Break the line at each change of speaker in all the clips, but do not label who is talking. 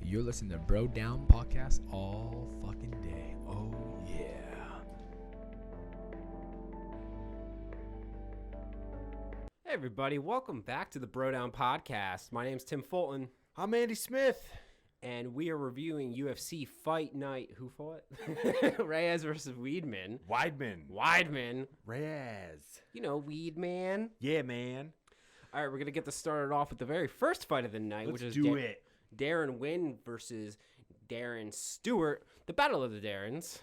You're listening to Bro Down Podcast all fucking day. Oh, yeah.
Hey, everybody. Welcome back to the Bro Down Podcast. My name's Tim Fulton,
I'm Andy Smith.
and we are reviewing UFC Fight Night. Who fought? Reyes versus Weidman. Weidman.
Reyes.
You know, Weidman.
Yeah, man.
All right, we're going to get this started off with the very first fight of the night,
Let's
which is
do it.
Darren Wynn versus Darren Stewart. The Battle of the Darrens.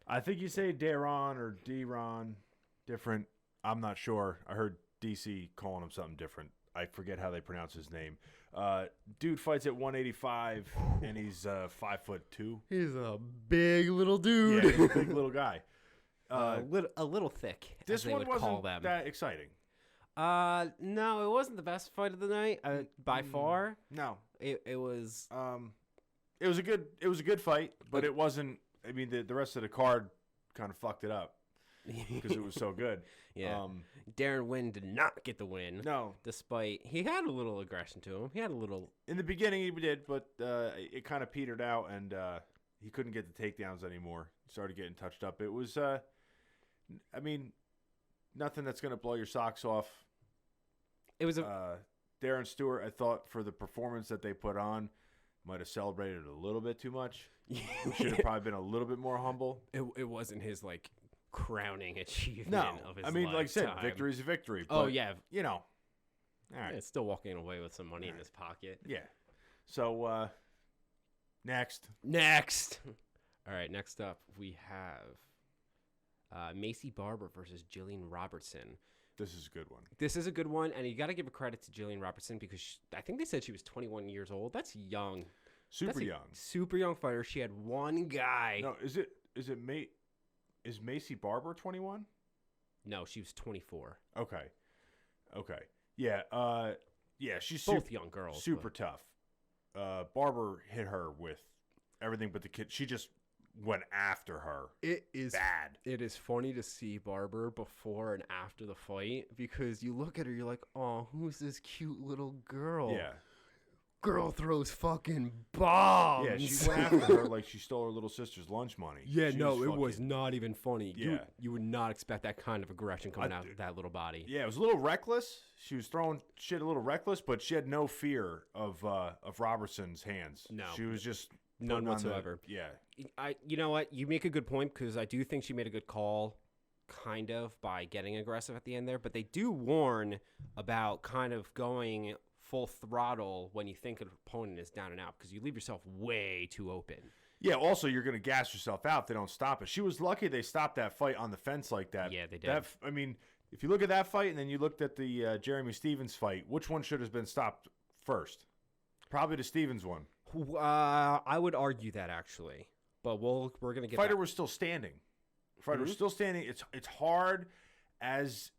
I think you say Daron or D-Ron. Different. I'm not sure. I heard DC calling him something different. I forget how they pronounce his name. Dude fights at 185, and he's 5'2".
He's a big little dude.
Yeah, he's a big little guy.
A little thick,
This
as they
one
would call
wasn't
them.
that exciting.
No, it wasn't the best fight of the night by far.
No.
It was.
It was a good fight, but it wasn't. I mean, the rest of the card kind of fucked it up because it was so good.
Yeah. Darren Wynn did not get the win.
No.
Despite he had a little aggression to him. He had a little.
In the beginning, he did, but it kind of petered out, and he couldn't get the takedowns anymore. He started getting touched up. It was, I mean, nothing that's going to blow your socks off.
It was
Darren Stewart, I thought, for the performance that they put on, might have celebrated a little bit too much. Should have probably been a little bit more humble.
It wasn't his like crowning achievement of his
I mean,
lifetime.
like I said, victory's a victory. But,
Oh yeah,
you know, all right,
yeah, still walking away with some money in his pocket.
yeah. So next,
All right, next up we have Macy Barber versus Jillian Robertson.
this is a good one.
This is a good one, and you got to give a credit to Jillian Robertson because I think they said she was 21 years old. That's young.
Super
That's a
young.
Super young fighter. She had one guy.
No, is Macy Barber 21?
No, she was 24.
Okay. Yeah. Yeah. She's
Both young girls.
super tough. Barber hit her with everything but the kid. She just went after her.
It is
bad.
It is funny to see Barber before and after the fight because you look at her, you're like, oh, who's this cute little girl?
Yeah.
Girl throws fucking bombs.
Yeah. She went after her like she stole her little sister's lunch money.
Yeah,
She
no, it was
fucking-
not even funny.
Yeah.
You would not expect that kind of aggression coming out of that little body.
Yeah, it was a little reckless. She was throwing shit a little reckless, but she had no fear of Robertson's hands.
No.
She was just
None
putting on the-
whatsoever.
yeah.
You know what? You make a good point because I do think she made a good call, kind of, by getting aggressive at the end there. But they do warn about kind of going full throttle when you think an opponent is down and out because you leave yourself way too open.
Yeah, also, you're going to gas yourself out if they don't stop it. She was lucky they stopped that fight on the fence like that.
Yeah, they did.
I mean, if you look at that fight and then you looked at the Jeremy Stevens fight, which one should have been stopped first? Probably the Stevens one.
I would argue that, actually. But we're going to get
Fighter
back.
was still standing. Fighter was still standing. It's hard as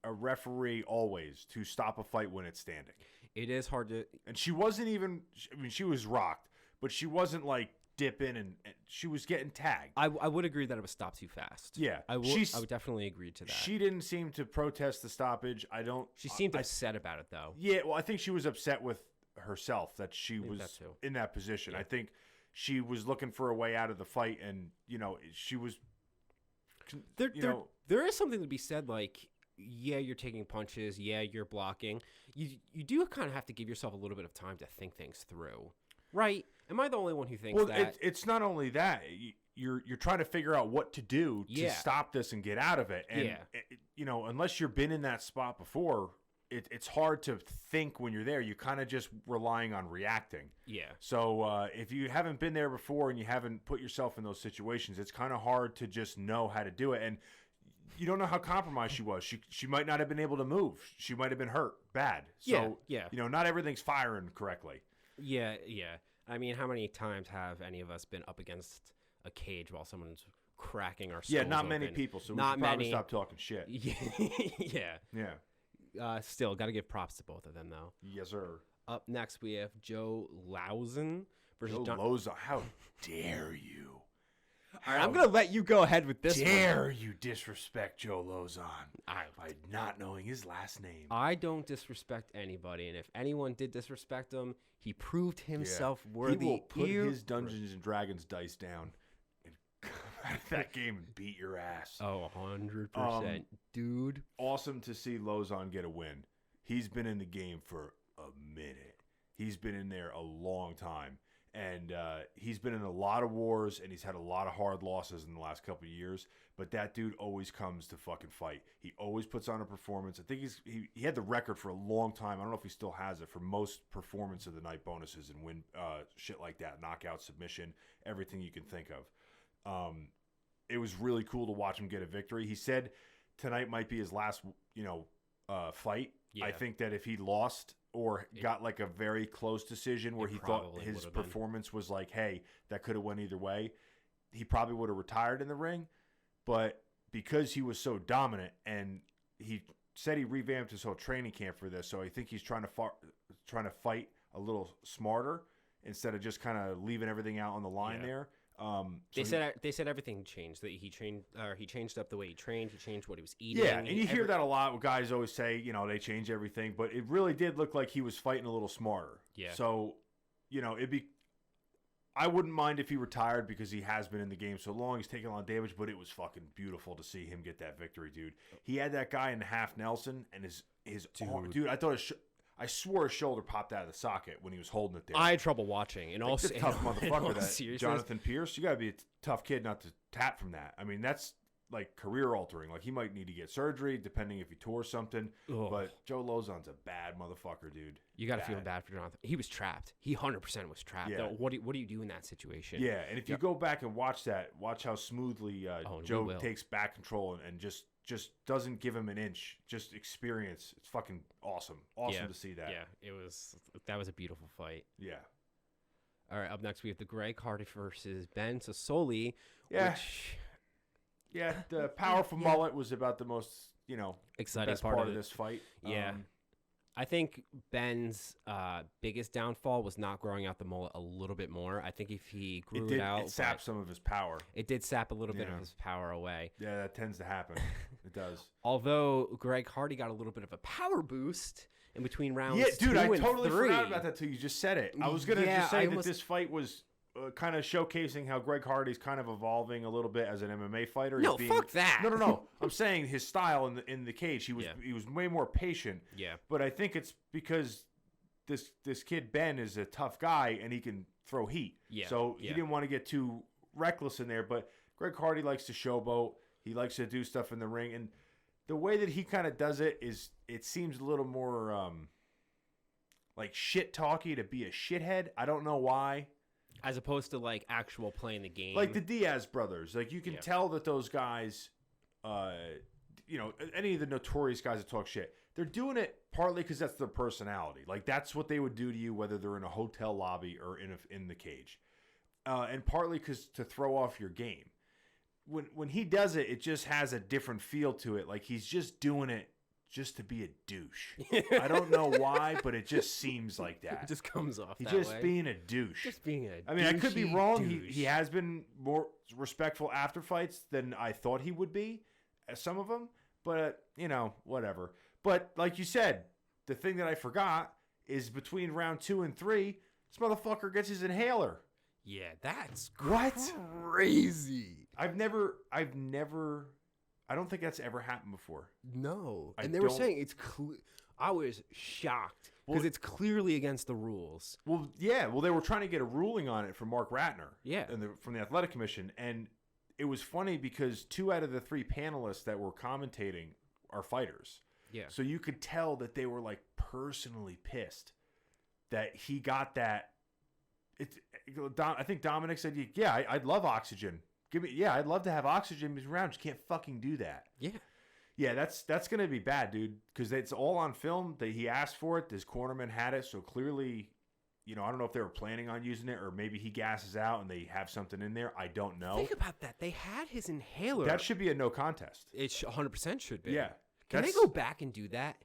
a referee always to stop a fight when it's standing.
It is hard to...
And she wasn't even, I mean, she was rocked, but she wasn't like dipping and she was getting tagged.
I would agree that it was stopped too fast.
Yeah.
I would definitely agree to that.
She didn't seem to protest the stoppage.
She seemed upset about it, though.
Yeah, well, I think she was upset with herself that she was
that too.
in that position.
Yeah.
I think she was looking for a way out of the fight, and, you know, she was,
There is something to be said, like, yeah, you're taking punches. Yeah, you're blocking. You do kind of have to give yourself a little bit of time to think things through. Right? Am I the only one who thinks that?
It's not only that. You're trying to figure out what to do to stop this and get out of it. And, you know, unless you've been in that spot before, it's hard to think when you're there. You're kind of just relying on reacting.
Yeah.
So if you haven't been there before and you haven't put yourself in those situations, it's kind of hard to just know how to do it. And you don't know how compromised she was. She might not have been able to move. She might have been hurt bad. So,
yeah.
You know, not everything's firing correctly.
Yeah. I mean, how many times have any of us been up against a cage while someone's cracking our skulls
Not many
open?
people, so
Not
we should probably
many.
stop talking shit.
Yeah.
Yeah.
Still, got to give props to both of them, though.
Yes, sir.
Up next, we have Joe Lauzon versus
Joe
John.
Lauzon. How dare you?
All right, I'm gonna let you go ahead with this
Dare
one.
you disrespect Joe Lauzon by not knowing his last name?
I don't disrespect anybody, and if anyone did disrespect him, he proved himself worthy.
He will put his Dungeons and Dragons dice down and come out of that game and beat your ass.
Oh, 100%. Dude.
Awesome to see Lauzon get a win. He's been in the game for a minute. He's been in there a long time. And he's been in a lot of wars, and he's had a lot of hard losses in the last couple of years. But that dude always comes to fucking fight. He always puts on a performance. I think he had the record for a long time. I don't know if he still has it for most performance of the night bonuses and win shit like that, knockout, submission, everything you can think of. It was really cool to watch him get a victory. He said tonight might be his last, fight.
Yeah.
I think that if he lost or got like a very close decision where he thought his performance was like, hey, that could have went either way, he probably would have retired in the ring. But because he was so dominant, and he said he revamped his whole training camp for this, so I think he's trying to fight a little smarter instead of just kind of leaving everything out on the line there.
They said everything changed. That he changed up the way he trained. He changed what he was eating.
Yeah, and you hear that a lot. Guys always say, they change everything, but it really did look like he was fighting a little smarter.
Yeah.
So, I wouldn't mind if he retired because he has been in the game so long. He's taken a lot of damage, but it was fucking beautiful to see him get that victory, dude. He had that guy in half Nelson, and his arm, dude. I thought I swore his shoulder popped out of the socket when he was holding it there.
I had trouble watching, and also
a tough motherfucker. That Jonathan Pierce, you got to be a tough kid not to tap from that. I mean, that's like career altering. Like he might need to get surgery depending if he tore something. Ugh. But Joe Lauzon's a bad motherfucker, dude.
You got to feel bad for Jonathan. He was trapped. He 100% was trapped.
Yeah.
What do you do in that situation?
Yeah, and if you go back and watch how smoothly Joe takes back control and just doesn't give him an inch. Just experience. It's fucking awesome. Awesome to see that.
Yeah, that was a beautiful fight.
Yeah.
All right, up next we have the Greg Hardy versus Ben Sassoli.
Yeah. Yeah, the powerful mullet was about the most,
exciting
best part of this fight.
Yeah. I think Ben's biggest downfall was not growing out the mullet a little bit more. I think if he grew it out,
it sapped some of his power.
It did sap a little bit of his power away.
Yeah, that tends to happen. It does.
Although Greg Hardy got a little bit of a power boost in between rounds.
Yeah, dude, I
2 and
totally
3.
forgot about that till you just said it. I was gonna just say that this fight was kind of showcasing how Greg Hardy's kind of evolving a little bit as an MMA fighter.
No, fuck that.
No. I'm saying his style in the cage. He was way more patient.
Yeah.
But I think it's because this kid Ben is a tough guy and he can throw heat.
Yeah.
So he didn't want to get too reckless in there. But Greg Hardy likes to showboat. He likes to do stuff in the ring, and the way that he kind of does it seems a little more like shit talky to be a shithead. I don't know why.
As opposed to like actual playing the game.
Like the Diaz brothers. Like you can tell that those guys, any of the notorious guys that talk shit, they're doing it partly because that's their personality. Like that's what they would do to you whether they're in a hotel lobby or in the cage. And partly because to throw off your game. When he does it, it just has a different feel to it. Like he's just doing it just to be a douche. I don't know why, but it just seems like that.
It just comes off
He's
that
just
way.
being a douche.
Just being a
I mean, I could be wrong.
Douche.
He has been more respectful after fights than I thought he would be, some of them. But, whatever. But like you said, the thing that I forgot is between round 2 and 3, this motherfucker gets his inhaler.
Yeah, that's
what?
Crazy.
I don't think that's ever happened before.
No. And they were saying it's I was shocked because it's clearly against the rules.
Well, yeah. Well, they were trying to get a ruling on it from Mark Ratner.
Yeah.
From the Athletic Commission. And it was funny because 2 out of the 3 panelists that were commentating are fighters.
Yeah.
So you could tell that they were like personally pissed that he got that. I think Dominic said, yeah, I'd love oxygen. I'd love to have oxygen around. You can't fucking do that.
Yeah.
Yeah, that's going to be bad, dude, because it's all on film. That he asked for it. This cornerman had it, so clearly, I don't know if they were planning on using it or maybe he gasses out and they have something in there. I don't know.
Think about that. They had his inhaler.
That should be a no contest.
It 100% should be.
Yeah.
Can they go back and do that?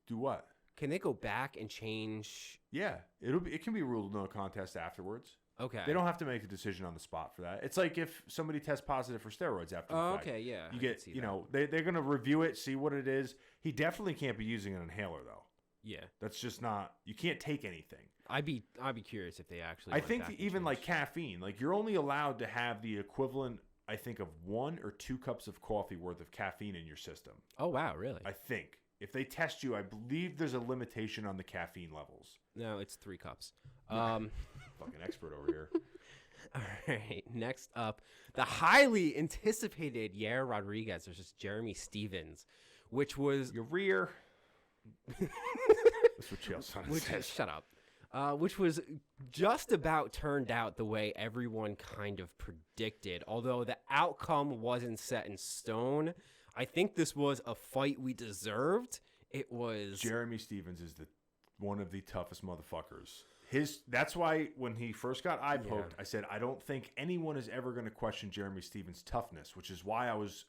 Do what?
Can they go back and change?
Yeah, it can be ruled no contest afterwards.
Okay.
They don't have to make a decision on the spot for that. It's like if somebody tests positive for steroids after the
Oh,
fight.
okay, yeah.
You
I
get,
can see
you
that.
know, they're going to review it, see what it is. He definitely can't be using an inhaler, though.
Yeah.
That's just not, you can't take anything.
I'd be curious if they actually.
I
went
think
back and
even like
changed.
caffeine, like you're only allowed to have the equivalent, I think, of 1 or 2 cups of coffee worth of caffeine in your system.
Oh wow, really?
I think. If they test you, I believe there's a limitation on the caffeine levels.
No, it's 3 cups.
Fucking expert over here.
All right. Next up, the highly anticipated Yair Rodriguez versus Jeremy Stevens, which was
Your rear. That's what Chael Sonnen says.
shut up. Which was just about turned out the way everyone kind of predicted. Although the outcome wasn't set in stone, I think this was a fight we deserved. It was
Jeremy Stevens is one of the toughest motherfuckers. That's why when he first got eye poked, I said I don't think anyone is ever going to question Jeremy Stevens' toughness, which is why I was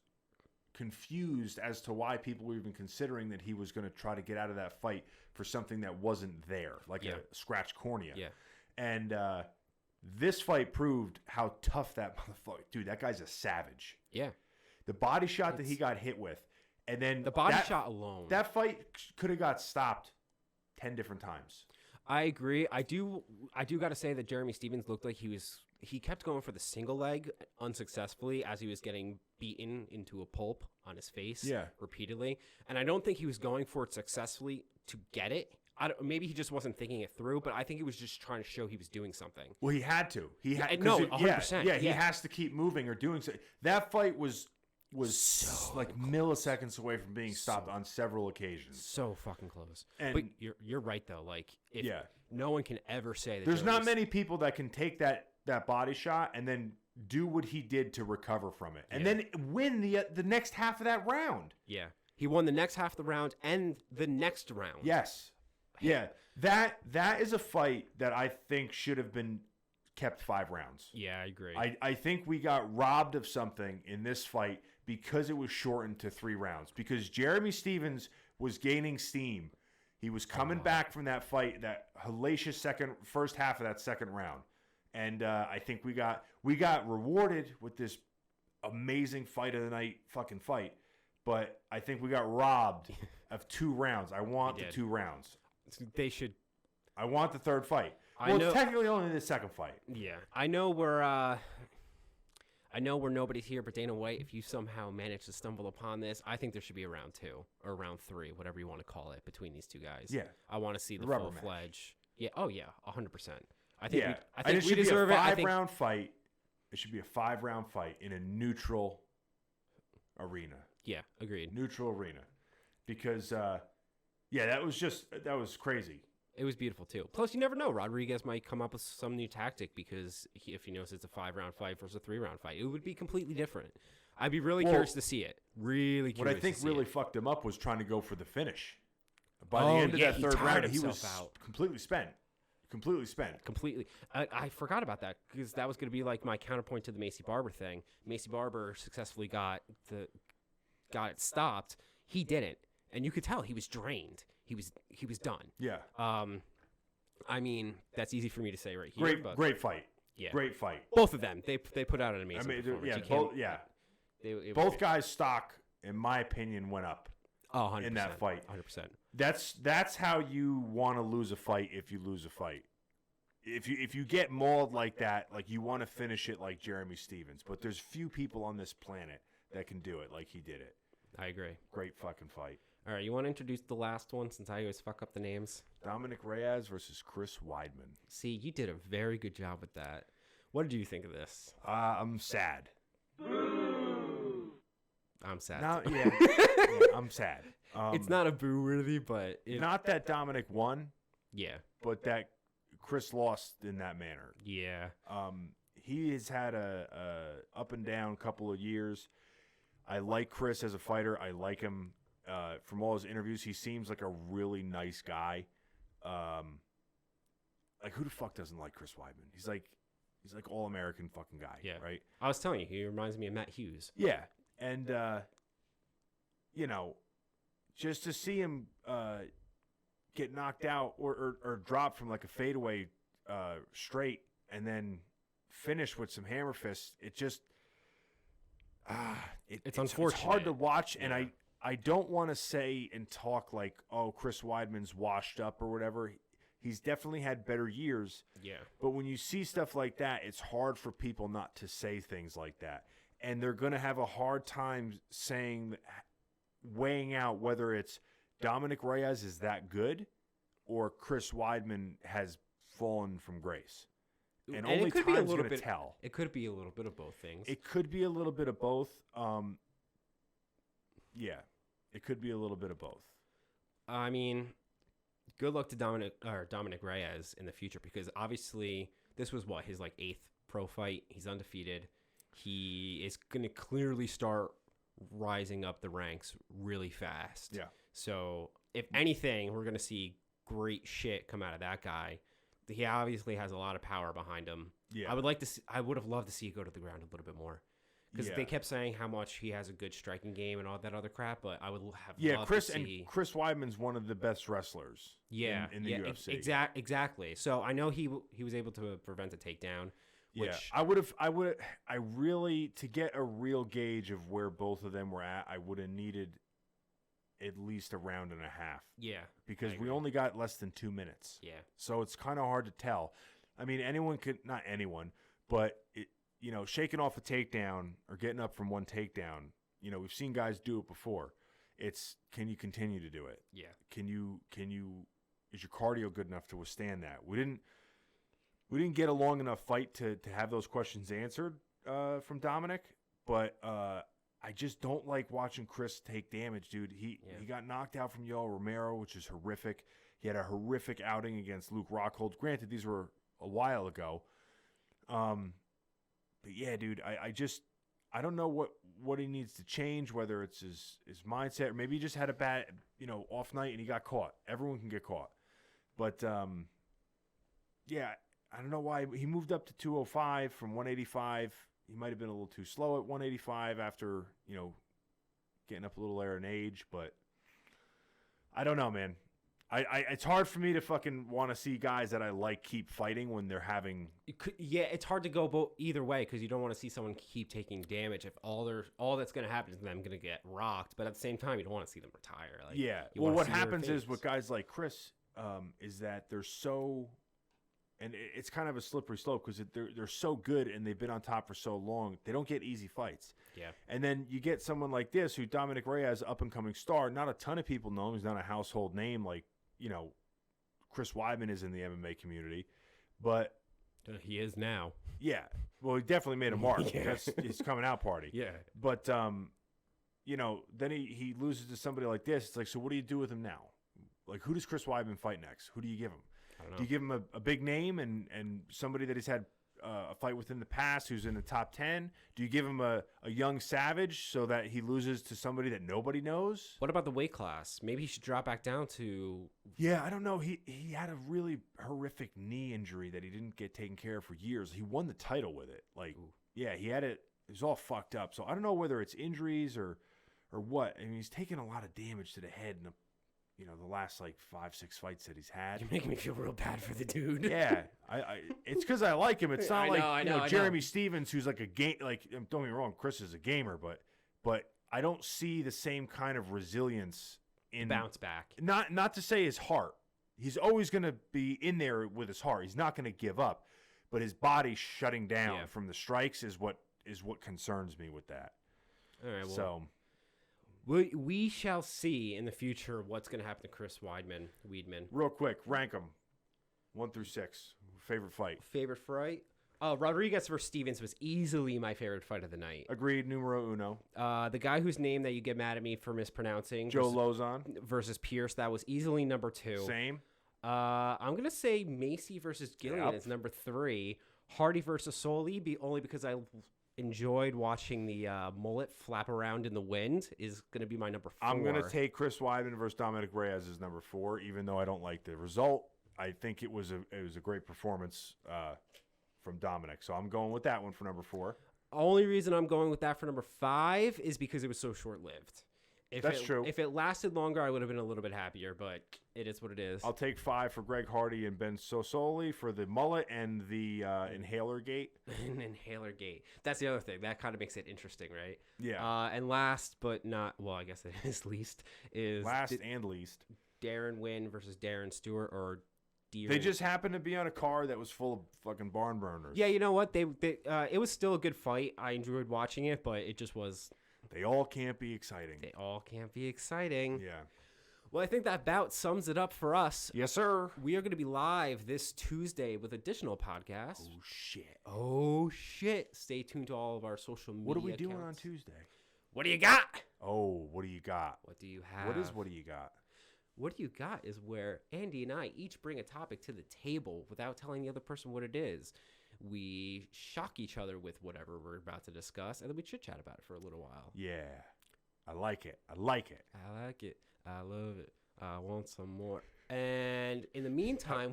confused as to why people were even considering that he was going to try to get out of that fight for something that wasn't there, like a scratched cornea.
Yeah.
And this fight proved how tough that motherfucker. Dude, that guy's a savage.
Yeah.
The body shot that he got hit with, and then
The body shot alone.
That fight could have got stopped 10 different times.
I agree. I do got to say that Jeremy Stevens looked like he kept going for the single leg unsuccessfully as he was getting beaten into a pulp on his face repeatedly. And I don't think he was going for it successfully to get it. Maybe he just wasn't thinking it through, but I think he was just trying to show he was doing something.
Well, he had to. He had
no, 100%.
Yeah, he has to keep moving or doing so. That fight was
So
like milliseconds away from being stopped on several occasions.
So fucking close.
And
but you're right though. Like if no one can ever say that
there's not many people that can take that body shot and then do what he did to recover from it, and then win the next half of that round.
Yeah, he won the next half of the round and the next round.
Yes. Yeah, that is a fight that I think should have been kept 5 rounds.
Yeah, I agree.
I think we got robbed of something in this fight because it was shortened to 3 rounds. Because Jeremy Stevens was gaining steam. He was coming back from that fight, that hellacious first half of that second round. And I think we got rewarded with this amazing fight of the night fucking fight. But I think we got robbed of 2 rounds. I want the 2 rounds.
They should.
I want the third fight.
Well,
it's technically only the second fight.
Yeah, I know we're nobody's here, but Dana White, if you somehow manage to stumble upon this, I think there should be a round 2 or round 3, whatever you want to call it, between these 2 guys.
Yeah,
I want to see the
rubber
full
match.
fledged. Yeah. Oh yeah, 100%. I think.
Yeah,
I think
it
we
should
deserve
be a
it.
5-round fight. It should be a 5-round fight in a neutral arena.
Yeah, agreed.
Neutral arena, because that was crazy.
It was beautiful too. Plus, you never know. Rodriguez might come up with some new tactic because if he knows it's a 5-round fight versus a 3-round fight, it would be completely different. I'd be really curious to see it. Really curious.
What I think really fucked him up was trying to go for the finish. By the end of that third round, he was completely spent. Completely.
I forgot about that because that was going to be like my counterpoint to the Macy Barber thing. Macy Barber successfully got it stopped. He didn't, and you could tell he was drained. He was done.
Yeah.
I mean, that's easy for me to say right here.
Great fight.
Yeah.
Great fight.
Both of them. They put out an amazing performance.
Both guys' stock, in my opinion, went up.
Oh, 100%.
In that fight.
100%.
That's how you want to lose a fight if you lose a fight. If you get mauled like that, like you want to finish it like Jeremy Stevens. But there's few people on this planet that can do it like he did it.
I agree.
Great fucking fight.
All right, you want to introduce the last one since I always fuck up the names?
Dominic Reyes versus Chris Weidman.
See, you did a very good job with that. What did you think of this?
I'm sad.
I'm sad.
I'm sad.
It's not a boo-worthy, but...
Not that Dominic won.
Yeah.
But that Chris lost in that manner.
Yeah.
He has had a up and down couple of years. I like Chris as a fighter. I like him. From all his interviews, he seems like a really nice guy. Like who the fuck doesn't like Chris Weidman? He's like all-American fucking guy.
Yeah.
Right.
I was telling you, he reminds me of Matt Hughes.
Yeah, and just to see him get knocked out or dropped from like a fadeaway straight and then finish with some hammer fists. It just
it's unfortunate.
It's hard to watch,
Yeah.
and I don't want to say and talk like, oh, Chris Weidman's washed up or whatever. He's definitely had better years.
Yeah.
But when you see stuff like that, it's hard for people not to say things like that. And they're going to have a hard time weighing out whether it's Dominic Reyes is that good or Chris Weidman has fallen from grace. And only time's going to tell.
It could be a little bit of both things.
It could be a little bit of both. Yeah, it could be a little bit of both.
I mean, good luck to Dominic Reyes in the future, because obviously this was his 8th pro fight. He's undefeated. He is going to clearly start rising up the ranks really fast.
Yeah.
So if anything, we're going to see great shit come out of that guy. He obviously has a lot of power behind him.
Yeah.
I would have loved to see it go to the ground a little bit more. Because they kept saying how much he has a good striking game and all that other crap, but I would have loved to see.
And Chris Weidman's one of the best wrestlers. In the UFC.
Exactly. So I know he was able to prevent a takedown. Which
I really, to get a real gauge of where both of them were at, I would have needed at least a round and a half.
Yeah.
Because we only got less than 2 minutes.
Yeah.
So it's kind of hard to tell. I mean, not anyone, but shaking off a takedown or getting up from one takedown, we've seen guys do it before. It's, can you continue to do it?
Yeah.
Is your cardio good enough to withstand that? We didn't get a long enough fight to have those questions answered from Dominic, but I just don't like watching Chris take damage, dude. He got knocked out from Yoel Romero, which is horrific. He had a horrific outing against Luke Rockhold. Granted, these were a while ago. But yeah, dude, I don't know what he needs to change, whether it's his mindset, or maybe he just had a bad, off night and he got caught. Everyone can get caught. But yeah, I don't know why he moved up to 205 from 185. He might have been a little too slow at 185 after, getting up a little there in age, but I don't know, man. It's hard for me to fucking want to see guys that I like keep fighting when they're having.
It's hard to go either way, because you don't want to see someone keep taking damage. If all that's going to happen is them going to get rocked, but at the same time, you don't want to see them retire.
Well, what happens is with guys like Chris is that they're so, and it's kind of a slippery slope because they're so good and they've been on top for so long. They don't get easy fights.
Yeah.
And then you get someone like this, who Dominic Reyes, up and coming star. Not a ton of people know him. He's not a household name like Chris Weidman is in the MMA community, but
he is now.
Yeah. Well, he definitely made a mark. That's his coming out party.
Yeah.
But then he loses to somebody like this. It's like, so what do you do with him now? Like, who does Chris Weidman fight next? Who do you give him?
I don't know.
Do you give him a big name and somebody that he's had a fight with in the past who's in the top 10? Do you give him a young savage so that he loses to somebody that nobody knows?
What about the weight class? Maybe he should drop back down to...
Yeah, I don't know. He had a really horrific knee injury that he didn't get taken care of for years. He won the title with it. Yeah, he had it. It was all fucked up. So I don't know whether it's injuries or what. I mean, he's taken a lot of damage to the head in the last 5-6 fights that he's had.
You're making me feel real bad for the dude.
Yeah, it's because I like him. It's not
I know,
Jeremy Stevens, who's like a game. Don't get me wrong, Chris is a gamer, but I don't see the same kind of resilience in
bounce back.
Not to say his heart. He's always going to be in there with his heart. He's not going to give up, but his body shutting down from the strikes is what concerns me with that.
All right. Well,
so.
We shall see in the future what's going to happen to Chris Weidman.
Real quick, rank them 1 through 6. Favorite fight.
Favorite fight? Rodriguez versus Stevens was easily my favorite fight of the night.
Agreed. Numero uno.
The guy whose name that you get mad at me for mispronouncing,
Joe Lauzon
versus Pierce, that was easily number 2.
Same.
I'm going to say Macy versus Gillian is number 3. Hardy versus Soli, only because I enjoyed watching the mullet flap around in the wind, is going to be my number 4.
I'm going to take Chris Weidman versus Dominic Reyes as number 4, even though I don't like the result. I think it was a great performance from Dominic, so I'm going with that one for number 4.
Only reason I'm going with that for number 5 is because it was so short-lived.
That's true.
If it lasted longer, I would have been a little bit happier, but It is what it is.
I'll take 5 for Greg Hardy and Ben Sosoli for the mullet and the inhaler gate.
An inhaler gate. That's the other thing. That kind of makes it interesting, right?
Yeah.
And last but not, well, I guess it is least, is
Last and least.
Darren Wynn versus Darren Stewart, or Deer.
They just happened to be on a card that was full of fucking barn burners.
Yeah, you know what? They it was still a good fight. I enjoyed watching it, but it just was.
They all can't be exciting.
They all can't be exciting.
Yeah.
Well, I think that bout sums it up for us.
Yes, sir.
We are going to be live this Tuesday with additional podcasts.
Oh, shit.
Oh, shit. Stay tuned to all of our social media
What are we doing
accounts.
on Tuesday?
What do you got?
Oh, what do you got?
What do you have?
What do you got?
What do you got is where Andy and I each bring a topic to the table without telling the other person what it is. We shock each other with whatever we're about to discuss, and then we chit-chat about it for a little while.
Yeah. I like it. I like it.
I like it. I love it. I want some more. And in the meantime...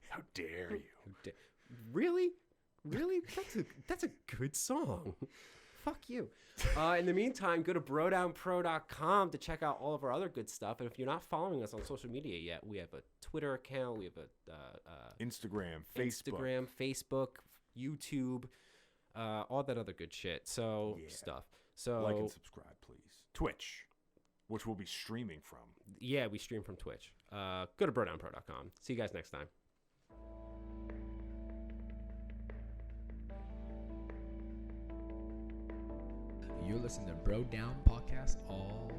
How dare you?
Really? Really? That's a good song. Fuck you. In the meantime, go to brodownpro.com to check out all of our other good stuff. And if you're not following us on social media yet, we have a Twitter account. We have a
Instagram,
Facebook, YouTube, all that other good shit. So stuff. So
like and subscribe, please. Twitch, which we'll be streaming from.
Yeah, we stream from Twitch. Go to brodownpro.com. See you guys next time.
You're listening to Bro Down Podcast all